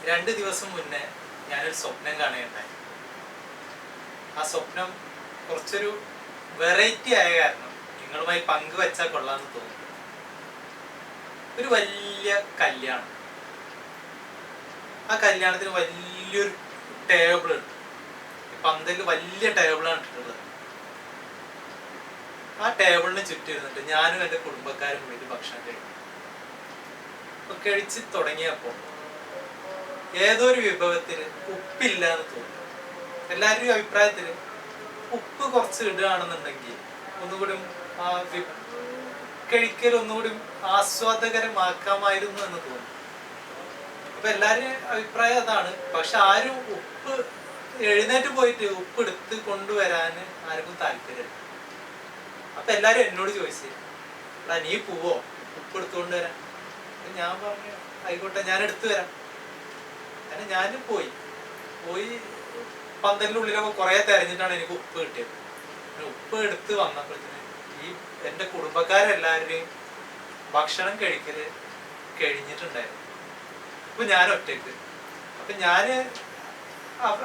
2 ദിവസം മുന്നേ ഞാനൊരു സ്വപ്നം കാണുകയുണ്ടായി. ആ സ്വപ്നം കുറച്ചൊരു വെറൈറ്റി ആയ കാരണം നിങ്ങളുമായി പങ്കുവെച്ചാൽ കൊള്ളാമെന്ന് തോന്നുന്നു. ഒരു വലിയ കല്യാണം. ആ കല്യാണത്തിന് വലിയൊരു ടേബിൾ ഉണ്ട്. പന്തലിൽ വലിയ ടേബിളാണ് ഇട്ടിട്ടുള്ളത്. ആ ടേബിളിന് ചുറ്റും ഇരുന്നിട്ട് ഞാനും എൻ്റെ കുടുംബക്കാരും കൂടി ഭക്ഷണം കഴിക്കും. അപ്പൊ കഴിച്ച് തുടങ്ങിയപ്പോൾ ഏതോ ഒരു വിഭവത്തിന് ഉപ്പില്ല എന്ന് തോന്നി. എല്ലാവരുടെയും അഭിപ്രായത്തിൽ ഉപ്പ് കുറച്ച് ഇടുകയാണെന്നുണ്ടെങ്കിൽ ഒന്നുകൂടി ആ കഴിക്കൽ ഒന്നുകൂടി ആസ്വാദകരമാക്കാമായിരുന്നു എന്ന് തോന്നി. അപ്പൊ എല്ലാവരുടെയും അഭിപ്രായം അതാണ്. പക്ഷെ ആരും ഉപ്പ് എഴുന്നേറ്റ് പോയിട്ട് ഉപ്പ് എടുത്ത് കൊണ്ടുവരാൻ ആർക്കും താല്പര്യമില്ല. അപ്പൊ എല്ലാരും എന്നോട് ചോദിച്ചു, എടാ നീ പോവോ ഉപ്പ് എടുത്തുകൊണ്ട് വരാൻ? ഞാൻ പറഞ്ഞു ആയിക്കോട്ടെ, ഞാൻ എടുത്തു വരാം. അങ്ങനെ ഞാൻ പോയി പന്തലിന്റെ ഉള്ളിലൊക്കെ കുറെ തെരഞ്ഞിട്ടാണ് എനിക്ക് ഉപ്പ് കിട്ടിയത്. ഉപ്പ് എടുത്ത് വന്നപ്പോഴത്തേന് ഈ എൻ്റെ കുടുംബക്കാരെല്ലാവരുടെയും ഭക്ഷണം കഴിക്കല് കഴിഞ്ഞിട്ടുണ്ടായിരുന്നു. അപ്പൊ ഞാൻ ഒറ്റയ്ക്ക്. അപ്പൊ ഞാന്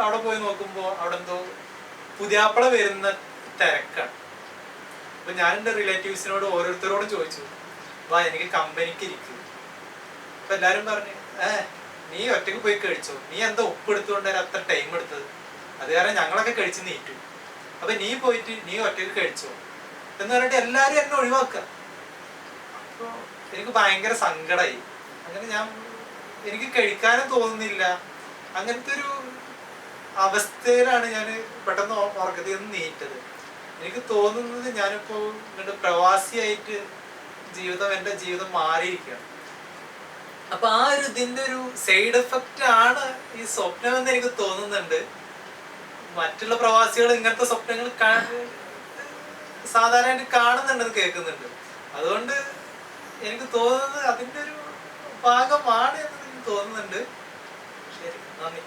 അവിടെ പോയി നോക്കുമ്പോ അവിടെ എന്തോ പുതിയാപ്പള വരുന്ന തിരക്കാണ്. അപ്പൊ ഞാൻ എൻ്റെ റിലേറ്റീവ്സിനോട് ഓരോരുത്തരോടും ചോദിച്ചു, വാ എനിക്ക് കമ്പനിക്ക് ഇരിക്കും. അപ്പൊ എല്ലാരും പറഞ്ഞു, നീ ഒറ്റയ്ക്ക് പോയി കഴിച്ചോ, നീ എന്താ ഉപ്പ് എടുത്തുകൊണ്ടുവരാൻ അത്ര ടൈം എടുത്തത്? അത് കാരണം ഞങ്ങളൊക്കെ കഴിച്ച് നീറ്റു. അപ്പൊ നീ പോയിട്ട് നീ ഒറ്റയ്ക്ക് കഴിച്ചോ എന്ന് പറഞ്ഞിട്ട് എല്ലാരും എന്നെ ഒഴിവാക്കുക. അപ്പൊ എനിക്ക് ഭയങ്കര സങ്കടമായി. അങ്ങനെ എനിക്ക് കഴിക്കാനും തോന്നുന്നില്ല. അങ്ങനത്തെ ഒരു അവസ്ഥയിലാണ് ഞാൻ പെട്ടെന്ന് ഉറക്കത്തിൽ നിന്ന് നീറ്റത്. എനിക്ക് തോന്നുന്നത് ഞാനിപ്പോ ഇങ്ങോട്ട് പ്രവാസിയായിട്ട് എൻ്റെ ജീവിതം മാറിയിരിക്കുകയാണ്. അപ്പൊ ആ ഒരു ഇതിന്റെ ഒരു സൈഡ് എഫക്റ്റ് ആണ് ഈ സ്വപ്നം എന്ന് എനിക്ക് തോന്നുന്നുണ്ട്. മറ്റുള്ള പ്രവാസികൾ ഇങ്ങനത്തെ സ്വപ്നങ്ങൾ സാധാരണയായിട്ട് കാണുന്നുണ്ടെന്ന് കേൾക്കുന്നുണ്ട്. അതുകൊണ്ട് എനിക്ക് തോന്നുന്നത് അതിന്റെ ഒരു ഭാഗമാണ് എന്ന് എനിക്ക് തോന്നുന്നുണ്ട്. ശരി, നന്ദി.